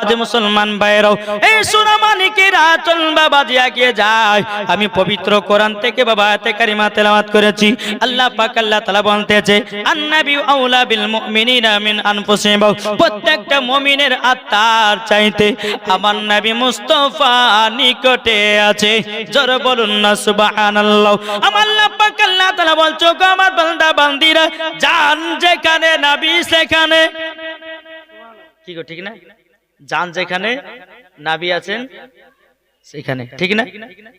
যে মুসলমান ভাইরাও এই সোনামানিকেরা চল বাবাজি এগিয়ে যায়। আমি পবিত্র কোরআন থেকে বাবা আয়াতে কারিমা তেলাওয়াত করেছি। আল্লাহ পাক আল্লাহ তাআলা বলতেছে আন্নাবী আউলা বিল মুমিনিনা মিন আনফুসিহিম, প্রত্যেকটা মুমিনের আত্মার চাইতে আমার নবী মুস্তাফা নিকটে আছে। জোরে বলুন না সুবহানাল্লাহ। আমার আল্লাহ পাক আল্লাহ তাআলা বলছো গো আমার বান্দা বান্দিরা জান যেখানে নবী সেখানে। কি গো ঠিক না? জান যেখানে নবী আছেন সেখানে, ঠিক না?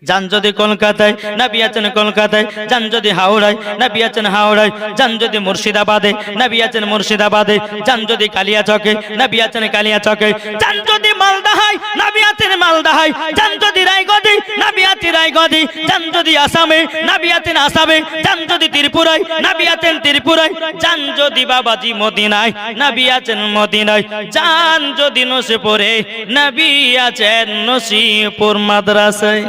জান যদি কলকাতায় নবী আছেন কলকাতায়, জান যদি হাওড়ায় নবী আছেন হাওড়ায়, জান যদি মুর্শিদাবাদে নবী আছেন মুর্শিদাবাদে, জান যদি কালিয়াচকে নবী আছেন কালিয়াচকে, জান যদি মালদাহায় নবী আছেন মালদাহায়, জান যদি রায়গঞ্জে নবী আছেন রায়গঞ্জে, জান যদি আসামে নবী আছেন আসামে, জান যদি ত্রিপুরায় নবী আছেন ত্রিপুরায়, জান যদি বাবাজি মদিনায় নবী আছেন মদিনায়, জান যদি নসিপুরে নবী আছেন নসিপুর মাদ্রাসায়।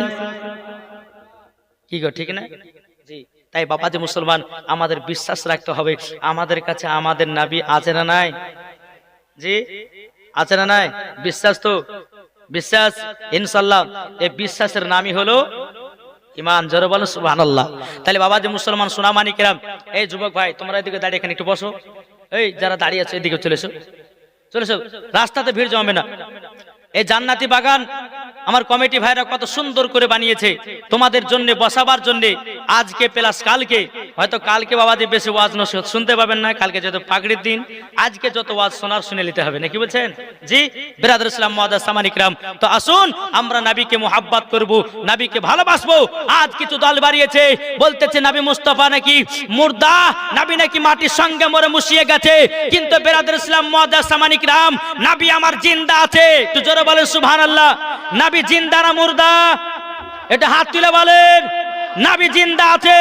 কি গো ঠিক না? জি। তাই বাবাজি মুসলমান আমাদের বিশ্বাস রাখতে হবে আমাদের কাছে আমাদের নবী আছে না নাই? জি আছে না নাই? বিশ্বাস তো বিশ্বাস ইনশাআল্লাহ এই বিশ্বাসের নামই হলো ঈমান। জোরে বলো সুবহানাল্লাহ। তাহলে বাবাজি মুসলমান সোনামানিকেরা, এই যুবক ভাই তোমরা এদিকে দাঁড়িয়ে এখানে একটু বসো। এই যারা দাঁড়িয়ে আছে এদিকে চলে এসো, চলে এসো, রাস্তাতে ভিড় জমাবে না। এই জান্নাতি বাগান আমার কমিটি ভাইরা কত সুন্দর করে বানিয়েছে তোমাদের জন্য বসাবার জন্য। আজকে প্লাস কালকে, হয়তো কালকে বাবাজি বেশি ওয়াজ নসিহত শুনতে পাবেন না, কালকে যত পাগড়ির দিন, আজকে যত ওয়াজ শোনার শুনে নিতে হবে, নাকি বলছেন? জি বিরাদর ইসলাম মুআদ্দাস সামান ইকরাম, তো আসুন আমরা নবীকে মুহাব্বত করব, নবীকে ভালোবাসবো। আজ কিছু দল বাড়িয়েছে, বলতেছে নবী মুস্তাফা নাকি মুর্দা, নবী নাকি মাটির সঙ্গে মরে মুছিয়ে গেছে, কিন্তু বিরাদর ইসলাম মুআদ্দাস সামান ইকরাম নবী আমার জিন্দা আছে। একটু জোরে বলেন সুবহানাল্লাহ। নবী জিন্দা না মুর্দা? এটা হাত তুলে বলেন। নবী জিন্দা আছে।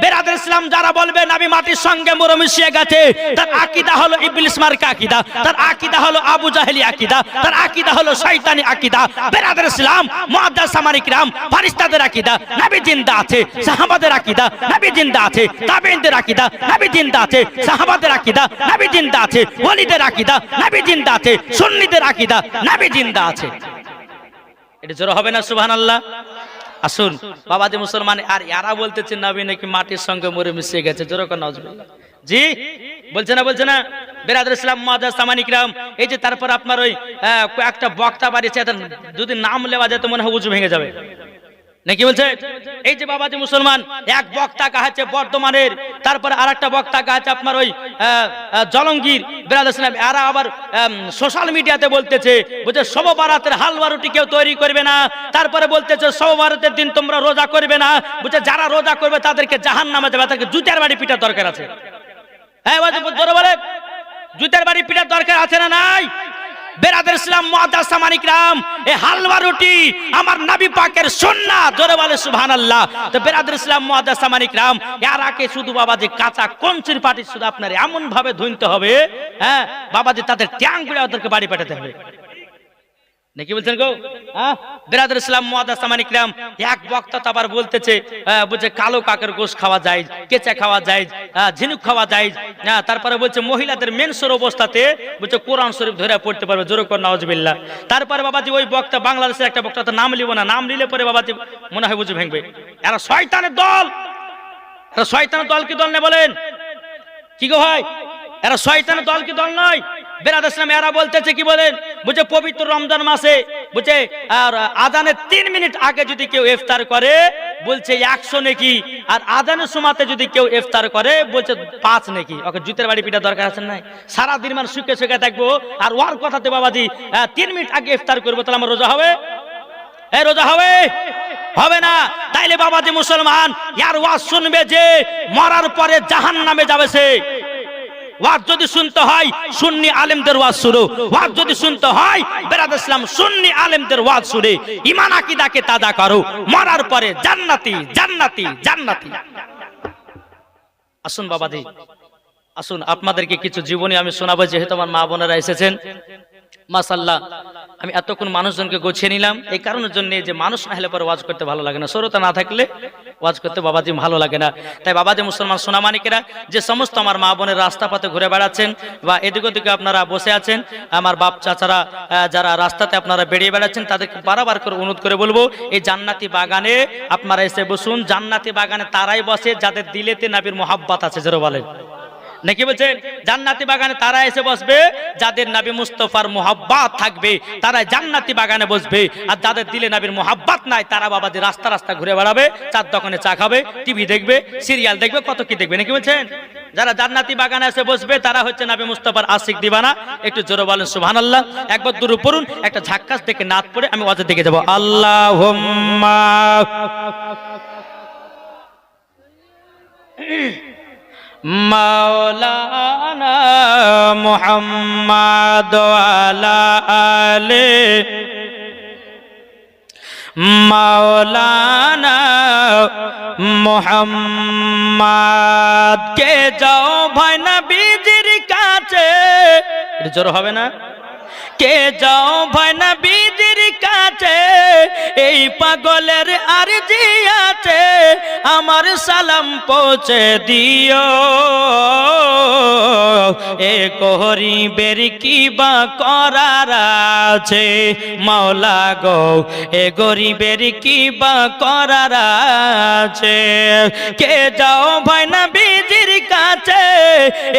বিরাদর ইসলাম যারা বলবে নবী মাটির সঙ্গে মরে মিশিয়ে গেছে, তার আকীদা হলো ইবলিস মার্কা আকীদা, তার আকীদা হলো আবু জাহেলি আকীদা, তার আকীদা হলো শয়তানি আকীদা। বিরাদর ইসলাম মুআদ্দাস সামান ইকরাম ফেরেশতাদের আকীদা নবী জিন্দা আছে, সাহাবাদের আকীদা নবী জিন্দা আছে, তাবেঈনদের আকীদা নবী জিন্দা আছে, সাহাবাদের আকীদা নবী জিন্দা আছে, ওলিদের আকীদা নবী জিন্দা আছে, সুন্নিদের আকীদা নবী জিন্দা আছে। এটা জোরে হবে না সুবহানাল্লাহ? আসুন বাবাজি মুসলমান, আর এরা বলতেছে নবী নাকি মাটির সঙ্গে মরে মিশিয়ে গেছে। জোরে কোন নাউজুবিল্লাহ। জি বলছে না বলছে না? বিরাদর ইসলাম মুআদ্দাস সামান ইকরাম, এই যে তারপর আপনার ওই একটা বক্তা বাড়িয়েছে, যদি নাম লেওয়া যেত মনে হয় উজু ভেঙে যাবে, নাকি বলছে? এই যে বাবাজি মুসলমান এক বক্তা কাহাচ্ছে বর্ধমানের, তারপর আরেকটা বক্তা কাহাচ্ছে আপনার ওই জলঙ্গির। বিরাদর ইসলাম এরা আবার সোশ্যাল মিডিয়াতে বলতেছে বুঝে শব বারাতের হালুয়া রুটি কেউ তৈরি করবে না, তারপরে বলতেছে শব বারাতের দিন তোমরা রোজা করবে না, বুঝে যারা রোজা করবে তাদেরকে জাহান্নামে যাবে, তাদেরকে জুতার বাড়ি পিটার দরকার আছে। হ্যাঁ জোরে বলে, জুতার বাড়ি পিটার দরকার আছে না নাই? বিরাদর ইসলাম মুআদ্দাস সামান ইকরাম, এই হালুয়া রুটি আমার নবী পাকের সুন্নাত। জোরে বলে সুবহানাল্লাহ। তো বিরাদর ইসলাম মুআদ্দাস সামান ইকরাম এরাকে শুধু বাবাজি কাঁচা কঞ্চির পাটি শুধু আপনার এমন ভাবে ধুইতে হবে, হ্যাঁ বাবাজি তাদের ট্যাং গুলো ওদেরকে বাড়ি পাঠাতে হবে, নাকি বলছেন গো? হ্যাঁ বিরাদর ইসলাম মুআদ্দাস সামান ইকরাম এক বক্তা তো আবার বলতেছে বুঝে কালো কাকের গোশ খাওয়া যায়, কেঁচা খাওয়া যায়, ঝিনুক খাওয়া যায়, তারপরে বলছে মহিলাদের মেন্সের অবস্থাতে বলছে কোরআন শরীফ ধরে পড়তে পারবে। জোরে কর নাউজুবিল্লাহ। তারপরে বাবাজি ওই বক্তা বাংলাদেশের একটা বক্তা, তো নাম লিব না, নাম নিলে পরে বাবাজি মনে হয় বুঝে ভেঙবে। এরা শয়তানের দল, এরা শয়তানের দল কি দল নেই বলেন? কি গো ভাই, এরা শয়তানের দল কি দল নয়? বিরাদর ইসলাম এরা বলতেছে কি বলেন, বুঝে পবিত্র রমজান মাসে বুঝে আর আজানের 3 মিনিট আগে যদি কেউ ইফতার করে বলছে 100 নেকি, আর আজানের সময়তে যদি কেউ ইফতার করে বলছে 5 নেকি। ওকে জুতের বাড়ি পিটা দরকার আছে না? সারা দিন মানে সুখে সুখে থাকবো, আর ওর কথাতে বাবাজি 3 মিনিট আগে ইফতার করবো, তাহলে আমার রোজা হবে? এই রোজা হবে? হবে না। তাইলে বাবাজি মুসলমান ইয়ার ওয়াজ শুনবে যে মরার পরে জাহান্নামে যাবে সে। ওয়াজ যদি শুনতে হয় সুন্নি আলেমদের ওয়াজ শুনো, ওয়াজ যদি শুনতে হয় বিরাদর ইসলাম সুন্নি আলেমদের ওয়াজ শুনে ঈমান আকীদাকে তাজা করো, মরার পরে জান্নাতি জান্নাতি জান্নাতি। আসুন বাবাজি আসুন আপনাদেরকে কিছু জীবনী আমি শোনাবো, যেহেতু আমার মা বোনেরা এসেছেন। মাশাআল্লাহ, আমি এতক্ষণ মানুষজনকে গোছিয়ে নিলাম এই কারণের জন্য যে মানুষ না হলে পরে ওয়াজ করতে ভালো লাগে না, শ্রোতা না থাকলে ওয়াজ করতে বাবাজি ভালো লাগে না। তাই বাবাজি মুসলমান সোনামানিকেরা, যে সমস্ত আমার মা বোনের রাস্তা পথে ঘুরে বেড়াচ্ছেন বা এদিক ওদিকে আপনারা বসে আছেন, আমার বাপ চাচারা যারা রাস্তাতে আপনারা বেরিয়ে বেড়াচ্ছেন, তাদেরকে বারবার করে অনুরোধ করে বলবো এই জান্নাতি বাগানে আপনারা এসে বসুন। জান্নাতি বাগানে তারাই বসে যাদের দিলেতে নবীর মোহাব্বত আছে, জোরে বলেন নাকি বলছেন? জান্নাতি বাগানে তারা এসে বসবে যাদের নবী মুস্তাফার মোহাব্বত থাকবে, তারা জান্নাতি বাগানে বসবে। আর যাদের দিলে নবীর মোহাব্বত নাই, তারা বাবাজি রাস্তা রাস্তা ঘুরে বেড়াবে, চার দোকানে চা খাবে, টিভি দেখবে, সিরিয়াল দেখবে, কত কি দেখবে, নাকি বলছেন? যারা জান্নাতি বাগানে এসে বসবে তারা হচ্ছে নবী মুস্তাফার আশিক দিবানা। একটু জোরে বলেন সুবহানাল্লাহ। একবার দুরূদ পড়ুন, একটা ঝাক্কাস দেখে নাত পড়ে আমি ওয়াজের দিকে যাব। আল্লাহুম্মা মাওলানা মুহাম্মাদ ওয়ালা আলে মাওলানা মুহাম্মাদ। কে যাও ভাই নবীজির কাছে, এটা জোর হবে না? কে যাও ভাই নবীজির কাছে, এই পাগলের আরজি আছে, আমার সালাম পৌঁছে দিও। এ গরিবের কি বা করার আছে মাওলা গো, এ গরিবের কি বা করার আছে। কে যাও ভাই নবীজির কাছে,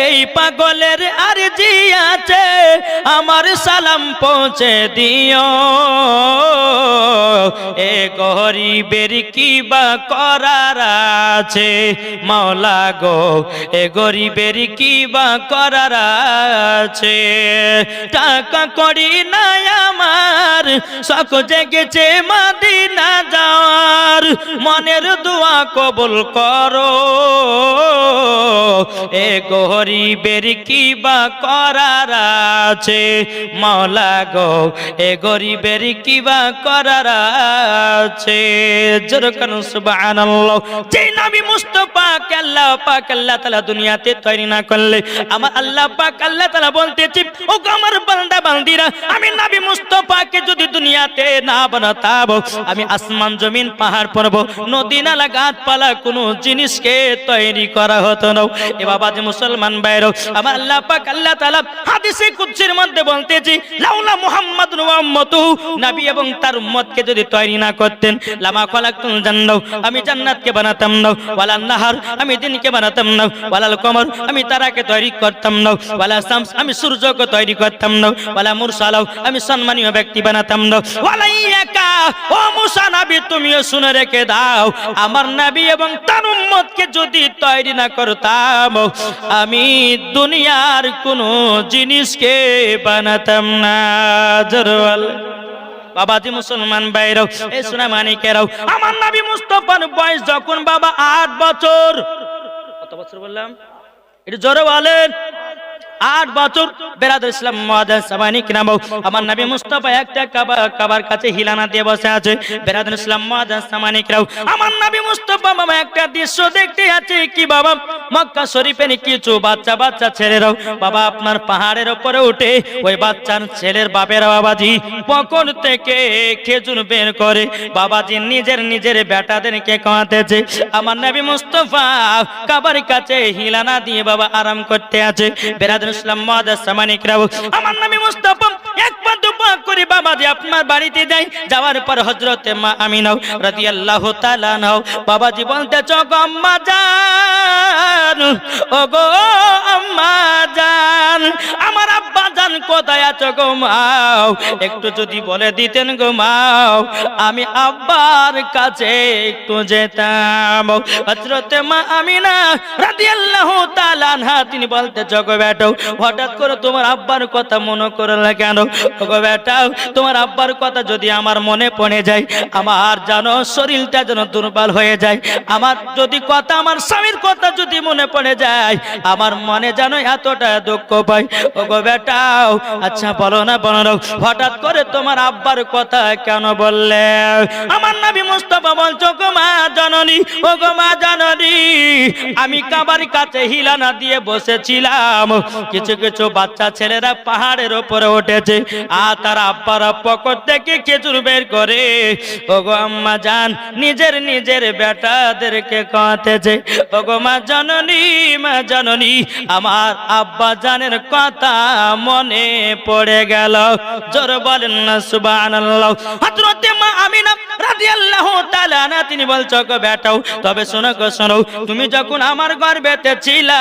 এই পাগলের আরজি আছে, আমার সালাম পৌঁছে দিও। এ গরিবের কি বা করার আছে মাওলা গো, এ গরিবের কি বা করার আছে। টাকা করি নাই আমার, শখ জেগেছে মদিনা যাওয়ার, মনের দোয়া কবুল করো। এ গরিবের কি বা করার আছে মাওলা গো, এ গরিবের কি বা করার আছে। জোরে কানুন সুবহানাল্লাহ। যে নবী মুস্তাফাকে আল্লাহ পাক আল্লাহ তাআলা দুনিয়াতে তৈরি না করলে, আমার আল্লাহ পাক আল্লাহ তাআলা বলতেছি, ও আমার বান্দা বান্দিরা, আমি নবী মুস্তাফাকে যদি দুনিয়াতে না বানাতাম, আমি আসমান জমিন পাহাড় পর্বত নদী নালা গাছপালা কোনো জিনিসকে তৈরি করা হতো না। এ বাবাজি মুসলমান ভাইরা, আমার আল্লাহ পাক আল্লাহ তাআলা হাদিসে কুদসির মধ্যে বলতেছি, লাউলা মুহাম্মাদুন ওয়া উম্মতুহু, নবী এবং তার উম্মতকে যদি তৈরি না করতেন, লামা খালাকতুল জান্নাহ, আমি জান্নাতকে বানাতাম না, ওয়ালা নাহার, আমি দিনকে বানাতাম না, ওয়ালাল কমর, আমি তারাকে তৈরি করতাম না, ওয়ালা শামস, আমি সূর্যকে তৈরি করতাম না, ওয়ালা মুরসালাহ, আমি সম্মানীয় ব্যক্তি বানাতাম না, ওয়ালা ইয়াকা, ও মুসা নবী তুমিও শুনে রেখে দাও, আমার নবী এবং তার উম্মতকে যদি তৈরি না করতাম, আমি দুনিয়ার কোনো জিনিসকে বানাতাম না। জরওয়াল বাবাজি মুসলমান ভাইরাও, এই সোনামানিকেরাও, আমার নবী মুস্তাফার বয়স যখন বাবা 8 বছর, কত বছর বললাম একটু জোরে বলেন? 8 বছর। বেরাদুল ইসলাম মুআজ্জাজ সামানিক নাম, আমার নবী মুস্তাফা একটা কাবার কাছে হিলানা দিয়ে বসে আছে। বেরাদুল ইসলাম মুআজ্জাজ সামানিক রাও, আমার নবী মুস্তাফা বাবা একটা দৃশ্য দেখতে আছে। কি বাবা? মক্কা শরীফের কিছু বাচ্চা ছেলেরাও বাবা আপনার পাহাড়ের উপরে উঠে ওই বাচ্চার ছেলের বাপেরা বাবাজি পকর থেকে খেজুর বের করে বাবাজি নিজের বেটাদেরকে খাওয়াতেছে। আমার নবী মুস্তাফা কাবার কাছে হিলানা দিয়ে বাবা আরাম করতে আছে। বেরাদুল ইসলাম মুআজ্জাজ সামানিক রাও, আমার নবী মুস্তাফা একবার দুবার করে বাবাজি আপনার বাড়িতে যাই। যাওয়ার পর হযরতে মা আমিনা রাদিয়াল্লাহু তাআলা নাও বাবাজি বলতেছ, গো আম্মা জান, ও গো আম্মা জান, আমার আব্বা জান কোথায় আছো গো মাও? একটু যদি বলে দিতেন গো মাও, আমি আব্বার কাছে একটু যেতাম। হযরতে মা আমিনা রাদিয়াল্লাহু তাআলা আনহা তিনি বলতেছ, গো বেটা, হঠাৎ করে তোমার আব্বার কথা মনে করলে কেন? গো বেটা, তোমার তোমার আব্বার কথা যদি আমার মনে পড়ে যায়, আমার যেন শরীরটা যেন দুর্বল হয়ে যায়। আমার যদি কথা, আমার স্বামীর কথা যদি মনে পড়ে যায়, আমার মনে যেন এতটা দুঃখ পায়। ও গো বেটাও, আচ্ছা বলো না, হঠাৎ করে তোমার আব্বার কথা কেন বললে? আমার নবী মুস্তাফা বলছো, গো মা জননী, ও গো মা জননী, আমি কাবার কাছে হিলানা দিয়ে বসেছিলাম। কিছু কিছু বাচ্চা ছেলেরা পাহাড়ের উপরে উঠেছে, আর তার আব্বারা পকেট থেকে খেজুর বের করে ও গো আম্মা জান নিজের বেটাদেরকে খাওয়াতেছে। ও গো মা জননী, মা জননী, আমার আব্বা জানের কথা মনে পড়ে গেল। জোর বলেন না সুবহানাল্লাহ। হযরতে মা আমিনা রাদিয়াল্লাহু তাআলা আনহা তিনি বলছো, গো বেটাও, তবে শোনো গো শোনো, তুমি যখন আমার গর্ভেতে ছিলা,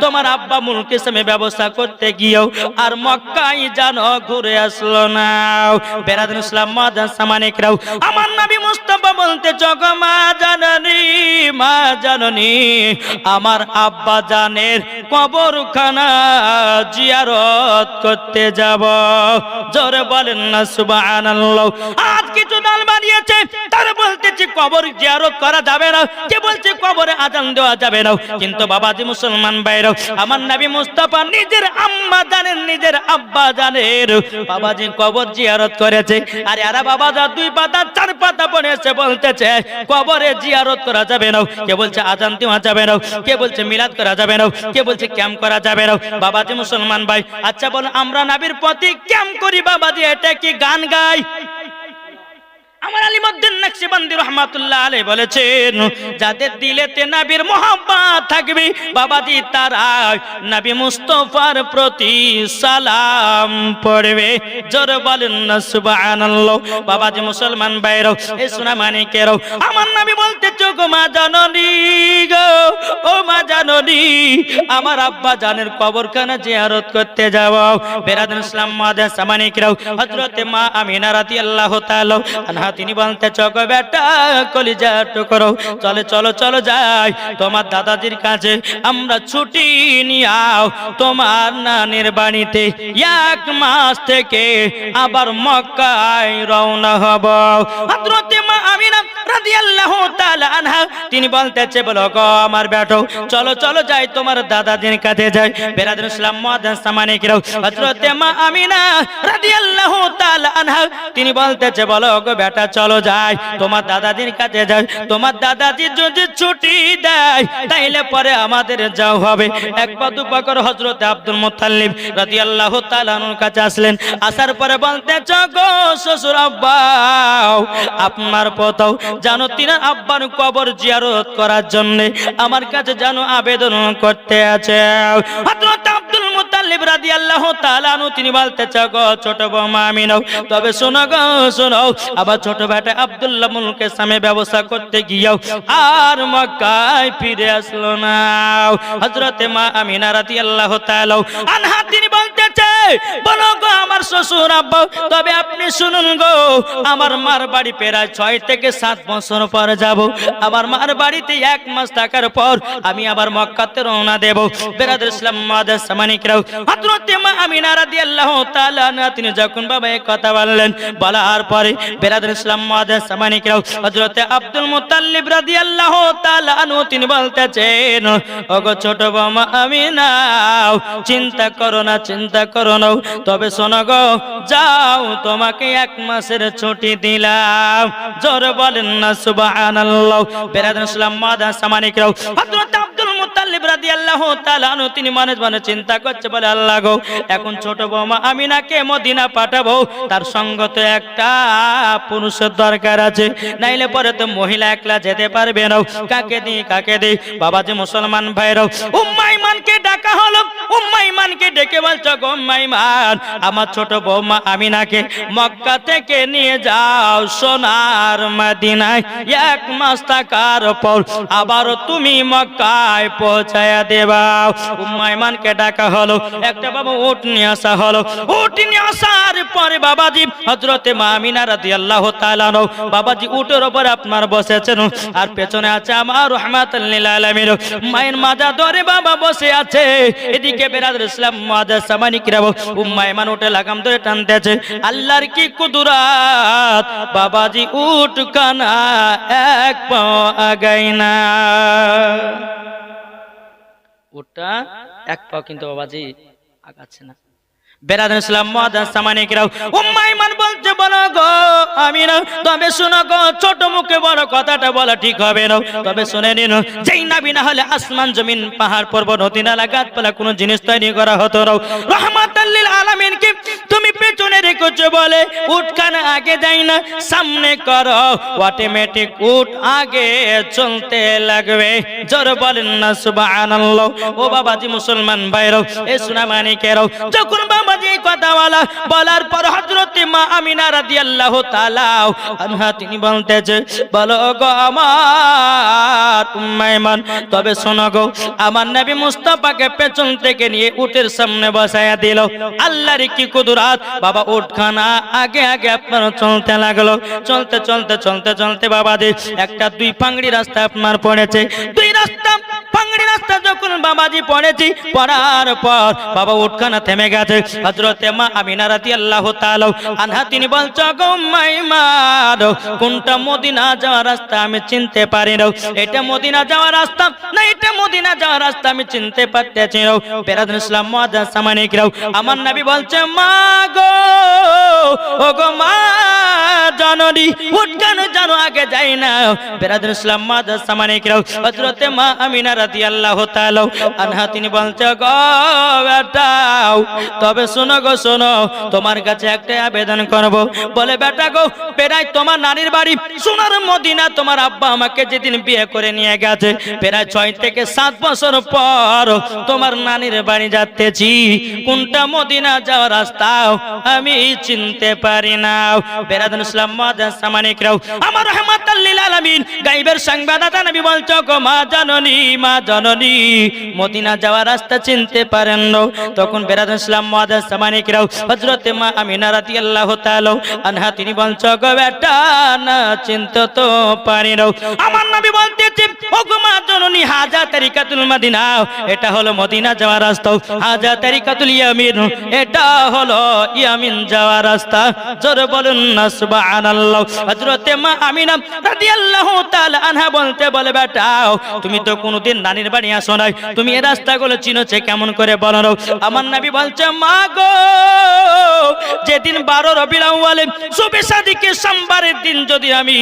তোমার আব্বা মুলকি সামে ব্যবস্থা করতে গিয়েও আর মক্কায় জানো ঘুরে আসলো না। বেরাদুল ইসলাম মাদান সামানিকরাও, আমার নবী মুস্তাফা বলতে, গো মা জাননী, মা জাননী, আমার আব্বা জানের কবরখানা জিয়ারত করতে যাব। জোরে বলেন না সুবহানাল্লাহ। আজ কিছু দল বানিয়েছে, তারা বলতেছে কবর জিয়ারত করা যাবে না, কে বলছে কবরে আজান দেওয়া যাবে না। কিন্তু বাবাজি মুসলমান ভাইরাও, আমার নবী মুস্তাফা নিজের আম্মা জানের, নিজের আব্বা জানের বাবাজি কবর জিয়ারত করেছে। আর এরা বাবাজা 2 পাতা 4 পাতা পড়েছে, বলতেছে কবরে জিয়ারত করা যাবে না, কে বলছে আজান দেওয়া যাবে না, কে বলছে মিলাদ করা যাবে না, কে বলছে ক্যাম্প করা যাবে না। বাবাজি মুসলমান ভাই, আচ্ছা বলুন, আমরা নবীর প্রতি ক্যাম্প করি বাবাজি, এটা কি গান গাই? আমার আলিমউদ্দিন নকশবন্দি রাহমাতুল্লাহ আলাইহি বলেছেন, যাদের দিলেতে নবীর মোহাব্বত থাকবে বাবাজি, তারা নবী মুস্তাফার প্রতি সালাম পড়বে। জোরে বলেন না সুবহানাল্লাহ। বাবাজি মুসলমান ভাইরা, এই সোনা মানিকেরাও, আমার নবী বলতেছে, গো মা জাননী, গো ও মা জাননী, আমার আব্বা জানের কবরখানা জিয়ারত করতে যাও। বেরাদুল ইসলাম মাদান সামানিকেরাও, হযরতে মা আমিনা রাদিয়াল্লাহু তাআলা আনহা তিনি বলতে, গো বেটা কলিজা টুকরো, চলে চলো চলো যাই তোমার দাদাজির কাছে, আমরা ছুটি নিয়াও তোমার নানির বাড়িতে 1 মাস থেকে আবার মক্কায় রওনা হব। হযরতে মা আমিনা রাদিয়াল্লাহু তাআলা আনহা তিনি বলতেছে, বলো গো আমার বেটো, চলো চলো যাই তোমার দাদাজির কাছে যাই। বেরাদুল ইসলাম মাদান সামানিকেরাও, হযরতে মা আমিনা রাদিয়াল্লাহু তাআলা আনহা তিনি বলতেছে, বলো গো বেটা, চলো যাই তোমার দাদাজির কাছে যাই। তোমার দাদাজি যদি ছুটি দেয় তাইলে পরে আমাদের যাও হবে। একবার দুবার করে হযরতে আব্দুল মুত্তালিব রাদিয়াল্লাহু তাআলা আনহুর কাছে আসলেন। আসার পরে বলতেছে, গো শ্বশুর আব্বা, আপনার পতাও জানো তিনার আব্বার কবর জিয়ারত করার জন্য আমার কাছে জানো আবেদন করতে আছে। হযরত আব্দুল মুত্তালিব রাদিয়াল্লাহু তাআলা আনহু তিনি বলতেছে, গো ছোট বৌমা আমিনা, তবে শোনো গো শোনো, আবার ছোট বেটা আব্দুল্লাহ মুলকের সামনে ব্যবস্থা করতে গিয়েও আর মক্কায় ফিরে আসলো না। হযরতে মা আমিনা রাদিয়াল্লাহু তাআলা আনহা তিনি বলতেছে, বলো গো আমার শ্বশুর আব্বা, তবে আপনি শুনুন গো, আমার মার বাড়ি প্রায় 6 থেকে 7 বছর পর যাব। আমার মার বাড়িতে 1 মাস থাকার পর আমি আবার মক্কাতে রওনা দেব। বেরাদুল ইসলাম মাদান সামানিকরাও, হযরতে মা আমিনা রাদিয়াল্লাহু তাআলা আনহা তিনি যখন বাবা এই কথা বললেন, বলার পরে বেরাদুল ইসলাম মাদান সামানিকরাও, হযরতে আব্দুল মুত্তালিব রাদিয়াল্লাহু তাআলা আনহু তিনি বলতেছেন, ওগো ছোট বৌমা আমিনা, চিন্তা করো না, চিন্তা করো না, তবে শোনো গো, যাও তোমাকে 1 মাসের ছুটি দিলাম। জোরে বলেন না সুবহানাল্লাহ। বেরাদুল ইসলাম মাদান সামানিকরাও, হযরত আব্দুল মুত্তালিব রাদিয়াল্লাহু তাআলা আনহু তিনি মনে মনে চিন্তা করছে, বলে আল্লাহ গো, এখন ছোট বৌমা আমিনাকে মদিনা পাঠাবো, তার সঙ্গ তো একটা পুরুষের দরকার আছে, নাইলে পরে তো মহিলা একলা যেতে পারবে না। কাকে দিই কাকে দিই? বাবাজি মুসলমান ভাইরাও, উম্মে ইমানকে ডাকা হলো। উম্মে ইমানকে ডেকে বলছো, গো উম্মে ইমান, আমার ছোট বৌমা আমিনাকে মক্কা থেকে নিয়ে যাও সোনার মদিনায়, 1 মাস থাকার পর আবার তুমি মক্কায় পৌঁছায়া দেবা। উম্মে ইমানকে ডাকা হলো, একটা বাবা উট নিয়ে আসা হলো। উট নিয়ে আসার পরে বাবাজি হযরতে মা আমিনা রাদিয়াল্লাহু তাআলা আনহু বাবাজি উটের উপর আপনার বসেছেন, আর পেছনে আছে আমার রাহমাতুল লিল আলামিন মায়ের মাজা ধরে বাবা বসে আছে। এদিকে দেখে বেরাদর ইসলাম মুআজ্জাজ সামানি কিরাম উম্মে আইমান উঠে লাগাম ধরে টানতেছে। আল্লাহর কি কুদরত, বাবাজি উট কানা এক পাও আগায় না। উটটা এক পাও কিন্তু বাবাজি আগাচ্ছে না। বেরাদর ইসলাম মুআজ্জাজ সামানি কিরাম উম্মে আইমান বলছে, বলো গো আমিনা, তবে শুনো গো, ছোট মুখে বড় কথাটা বলা ঠিক হবে না, তবে শুনে নিন, যেই নবী না হলে আসমান জমিন পাহাড় পর্বত নদী নালা গাছপালা কোনো জিনিস তৈরি করা হতো না। রহমাতাল লিল আলামিন কি তুমি পেছনে রেখেছো বলে উটখানা আগে যায় না, সামনে করো, অটোমেটিক উট আগে চলতে লাগবে। জোর বলেন না সুবহানাল্লাহ। ও বাবাজি মুসলমান ভাইরাও, এ সোনা মানিকেরাও, যখন বাবাজি এই কথা বলার পর হযরত মা আমিনা রাদিয়াল্লাহু তাআলা আনহা তিনি বলতেছে, বলো গো আমার উম্মে আইমান, তবে শোনো গো, আমার নবী মুস্তাফাকে পেছন থেকে নিয়ে উটের সামনে বসায়া দিল। আল্লাহর কি কুদরত, বাবা উটখানা আগে আগে আপনার চলতে লাগলো। চলতে চলতে চলতে চলতে বাবাজি একটা দুই পাংড়ি রাস্তা আপনার পড়েছে। দুই রাস্তা পাংড়ি রাস্তা যখন বাবাজি পড়েছি, পড়ার পর বাবা উটখানা থেমে গেছে। হযরতে মা আমিনা রাদিয়াল্লাহু তাআলা আনহা তিনি বলছো, গো উম্মে আইমান, কোনটা মদিনা যাওয়ার রাস্তা আমি চিনতে পারি না। এটা মদিনা যাওয়ার রাস্তা না এটা মদিনা যাওয়ার রাস্তা আমি চিনতে পারতেছি না। বেরাদর ইসলাম মুআজ্জাজ সামানি কিরাম আমার নবী বলছে, মা গো, ও গো মা জননী, উটখানা জানো আগে যাই না। বেরাদর ইসলাম মুআজ্জাজ সামানি কিরাম হযরতে মা আমিনা রাদিয়াল্লাহু তাআলা আনহা তিনি বলছে, গো বেটাও, তবে শোনো গো শোনো, তোমার কাছে একটা আবেদন করব। বলে, বেটা গো, প্রায় তোমার নানির বাড়ি সোনার মদিনা, তোমার আব্বা আমাকে যেদিন বিয়ে করে নিয়ে গেছে, প্রায় 6 থেকে 7 বছর পর তোমার নানির বাড়ি যাচ্তেছি। কোনটা মদিনা যাওয়ার রাস্তা আমি চিনতে পারি না। বেরাদর ইসলাম মুআজ্জাজ সামানি কিরাম আমার রহমাতাল লিল আলামিন গায়বের সংবাদদাতা নবী বলছো, গো মা জননী, মা জননী, মদিনা যাওয়ার রাস্তা চিনতে পারেন না। তখন বেরাদর ইসলাম মুআজ্জাজ সামানি কিরাম হযরতে মা আমিনা রাদিয়াল্লাহু তাআলা আনহা তিনি বলছো, গো বেটা না চিনতে তো পারি না। আমার নবী বলতেছে, ও গো মা জননী, হাজা তরিকাতুল মদিনা, এটা হলো মদিনা যাওয়ার রাস্তা। হাজা তরিকাতুল ইয়ামিন, এটা হলো ইয়ামিন যাওয়ার রাস্তা। জোরে বলুন না সুবহানাল্লাহ। হযরতে মা আমিনা রাদিয়াল্লাহু তাআলা আনহা বলে, বেটা তুমি তো কোনোদিন নানির বাড়ি আসো নাই, তুমি এই রাস্তাগুলো চিনোছে কেমন করে বলো। আমার নবী বলছে, মা গো, যেদিন 12 রবিউল আউয়াল শুভে সাদিকে সোমবারের দিন যদি আমি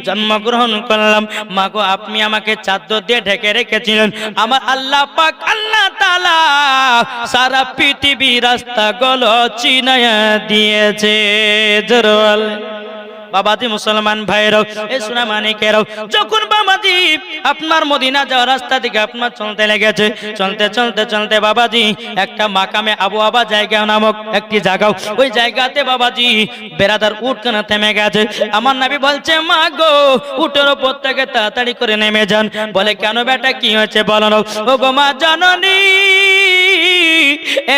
জন্মগ্রহণ করলাম, মা গো, আপনি আমাকে চাদর দিয়ে ঢেকে রেখেছিলেন। আমার আল্লাহ পাক আল্লাহ তাআলা সারা পৃথিবীর রাস্তাগুলো চিনায়া দিয়েছে। জোরে বাবাজি মুসলমান ভাইরাও, এ সোনা মানিকেরাও, যখন বাবাজি আপনার মদিনা যাওয়ার রাস্তা থেকে আপনার চলতে লেগেছে, চলতে চলতে চলতে বাবাজি একটা মাকামে আবু আবা জায়গা নামক একটি জায়গা, ওই জায়গাতে বাবাজি বেরাদার উটখানা থেমে গেছে। আমার নবী বলছে, মা গো, উটের উপর থেকে তাড়াতাড়ি করে নেমে যান। বলে, কেন বেটা, কি হয়েছে বলো না। ও গো মা জননী,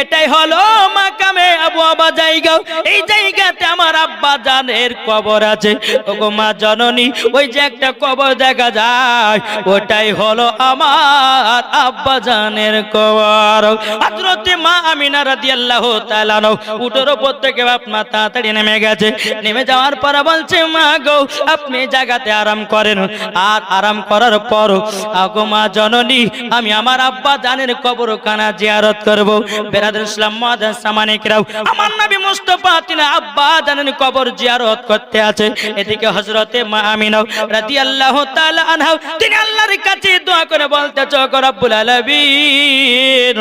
এটাই হলো মাকামে আবু আবা জায়গা, এই জায়গাতে আমার আব্বা জানের কবর আছে। ওগো মা জননী, ওই যে একটা কবর দেখা যায়, ওটাই হলো আমার আব্বা জানের কবর। হযরতে মা আমিনা রাদিয়াল্লাহু তাআলা উটের উপর থেকে আপনার তাড়াতাড়ি নেমে গেছে। নেমে যাওয়ার পর বলছে, মা গো, আপনি জায়গাতে আরাম করেন। আর আরাম করার পর ওগো মা জননী, আমি আমার আব্বা জানের কবরখানা জিয়ারত করব। বেরাদর ইসলাম মুআজ্জাজ সামানি কিরাম আমার নবী মুস্তাফা তিনি আব্বা জানের কবর জিয়ারত করতে আছে। এদিকে হযরতে মা আমিনা রাদিয়াল্লাহু তাআলা আনহা তিনি আল্লাহর কাছে দোয়া করে বলতেছে, ওগো রব্বুল আলামিন,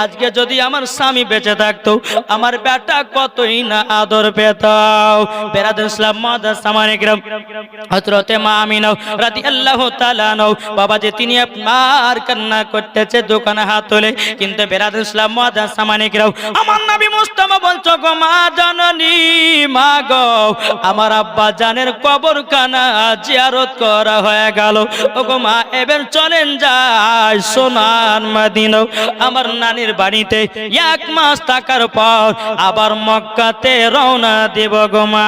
আজকে যদি আমার স্বামী বেঁচে থাকতো, আমার বেটা কতই না আদর পেত। বেরাদর ইসলাম মুআজ্জাজ সামানি কিরাম হযরতে মা আমিনা রাদিয়াল্লাহু তাআলা আনহা বাবাজি তিনি আপনার কান্না করতেছে দোকানে হাত তুলে। কিন্তু বেরাদর ইসলাম মুআজ্জাজ সামানি কিরাম আমার নবী মুস্তাফা বলছো, গো মা জননী, মা গো, আমার আব্বা জানের কবরখানা জিয়ারত করা হয়ে গেল। ওগো মা, এবার চলেন যাই সোনার মদিনা, আমার নানির বাড়িতে 1 মাস থাকার পর আবার মক্কাতে রওনা দেব গো মা।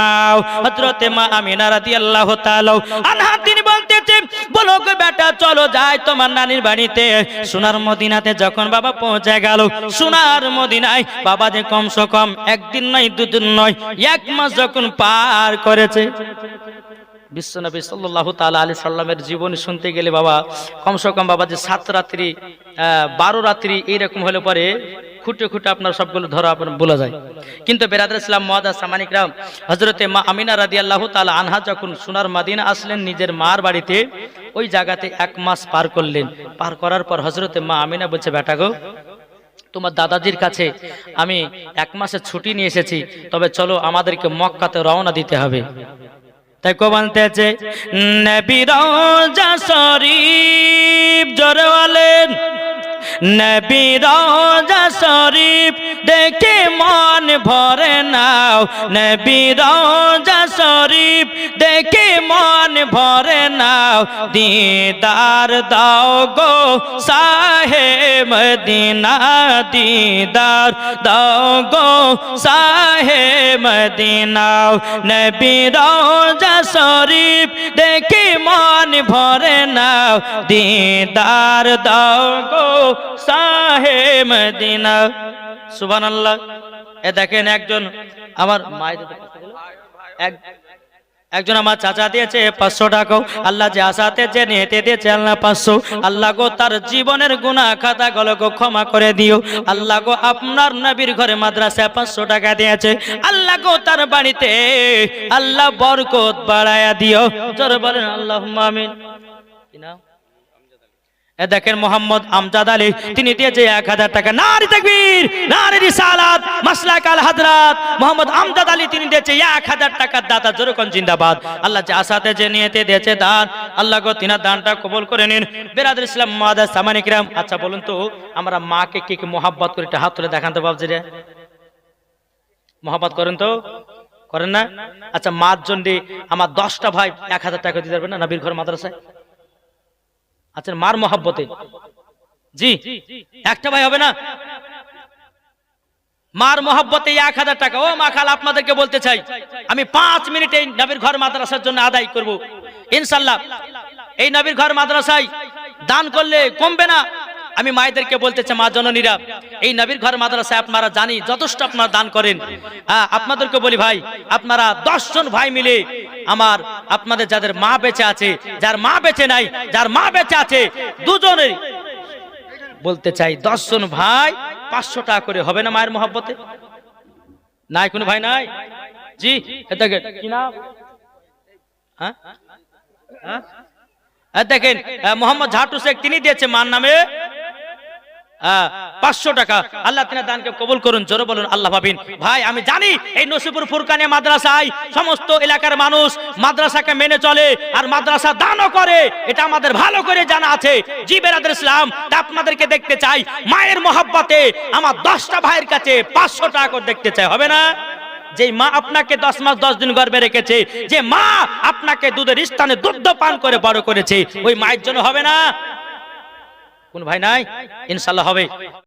হযরতে মা আমিনা রাদিয়াল্লাহু তাআলা আনহা তিনি বলতেছেন, বলো গো বেটা চলো যাই তোমার নানির বাড়িতে। সোনার মদিনাতে যখন বাবা পৌঁছে গেল, সোনার মদিনায় বাবা যে কমসে কম একদিন নয় দুদিন নয় 1 মাস যখন পার করেছে। বিশ্বনবী সাল্লাল্লাহু তাআলা আলাইহি সাল্লামের জীবনী শুনতে গেলে বাবা কমসে কম বাবা যে 7 রাত্রি 12 রাত্রি এইরকম হলে পরে খুঁটে খুঁটে আপনার সবগুলো ধরা আপনার বলা যায়। কিন্তু বেরাদর ইসলাম মুআজ্জাজ সামানিকরাম, হযরতে মা আমিনা রাদিয়াল্লাহু তাআলা আনহা যখন সোনার মদিনা আসলেন নিজের মার বাড়িতে, ওই জায়গাতে 1 মাস পার করলেন। পার করার পর হযরতে মা আমিনা বলছে, বেটা গো তোমার দাদাজির কাছে আমি 1 মাসের ছুটি নিয়ে এসেছি, তবে চলো আমাদেরকে মক্কাতে রওনা দিতে হবে। তাই কো বলতেছে নবী রওজা শরীফ জোরে বলেন, নবী রওজা শরীফ দেখে মন ভরে নাও, নবী রওজা শরীফ দেখে মন ভরে নাও, দিদার দাও গো শাহে মদিনা, দিদার দাও গো শাহে মদিনা, নবী রওজা শরীফ দেখে মন ভরে নাও, দিদার দাও গো শাহে মদিনা। সুবহানাল্লাহ। এ দেখেন একজন আমার একজন আমার চাচা দিয়েছে 500 টাকা। আল্লাহ যে আসাতে যে নিতে দিয়েছে আল্লাহ 500, আল্লাহ গো তার জীবনের গুনাহ খাতা গুলো ক্ষমা করে দিও। আল্লাহ গো আপনার নবীর ঘরে মাদ্রাসায় 500 টাকা দিয়েছে, আল্লাহ গো তার বাড়িতে আল্লাহ বরকত বাড়ায়া দিও। জোরে বলেন আল্লাহুম্মা আমিন। কি নাম? দেখেন মোহাম্মদ আমজাদ আলী, তিনি দিয়েছে 1000 টাকা। নারে তাকবীর, নারে রিসালাত, মাসলাক আল হাজরাত মোহাম্মদ আমজাদ আলী, তিনি দিয়েছে 1000 টাকার দাতা। জোরে কোন জিন্দাবাদ। আল্লাহ যে আসাতে যে নিয়তে দিয়েছে দান, আল্লাহ গো তিনার দানটা কবুল করে নিন। বেরাদর ইসলাম মুআজ্জাজ সামানি কিরাম, আচ্ছা বলুন তো আমরা মাকে কি কি মোহাব্বত করে একটা হাত তুলে দেখান তো বাবজি রে। মোহাব্বত করেন তো, করেন না? আচ্ছা মার জন্য আমার 10টা ভাই 1000 টাকা দিতে পারবেন না নবীর ঘর মাদ্রাসায়? আচ্ছা মার মহব্বতে জি একটা ভাই হবে না? মার মহব্বতে 1000 টাকা। ও মা খালা আপনাদেরকে বলতে চাই, আমি 5 মিনিটে নবীর ঘর মাদ্রাসার জন্য আদায় করব ইনশাআল্লাহ। এই নবীর ঘর মাদ্রাসায় দান করলে কমবে না। আমি মায়েদেরকে বলতে চাই, মা জননীরা, এই নবীর ঘর মাদ্রাসায় আপনারা জানি যথেষ্ট আপনারা দান করেন। আপনাদেরকে বলি ভাই, আপনারা 10 জন ভাই মিলে আমার আপনাদের যাদের মা বেঁচে আছে, যার মা বেঁচে নাই, যার মা বেঁচে আছে, দুজনেরই বলতে চাই 10 জন ভাই 500 টাকা করে হবে না মায়ের মহব্বতে? নাই কোনো ভাই নাই? জি কি নাম? দেখেন মোহাম্মদ ঝাটু শেখ, তিনি দিয়েছে মার নামে 500 টাকা। আল্লাহ তিনার দানকে কবুল করুন। জোরে বলুন আল্লাহ ভাবিন। ভাই আমি জানি এই নসিপুর ফুরকানিয়া মাদ্রাসায় সমস্ত এলাকার মানুষ মাদ্রাসাকে মেনে চলে আর মাদ্রাসা দানও করে, এটা আমাদের ভালো করে জানা আছে। জি বেরাদর ইসলাম, তা আপনাদেরকে দেখতে চাই মায়ের মহব্বতে আমার 10টা ভাইয়ের কাছে 500 টাকা করে দেখতে চাই, হবে না? যে মা আপনাকে 10 মাস 10 দিন গর্ভে রেখেছে, যে মা আপনাকে দুধের স্থানে দুধ পান করে বড় করেছে, ওই মায়ের জন্য হবে না? কোন ভাই নাই? ইনশাআল্লাহ হবে।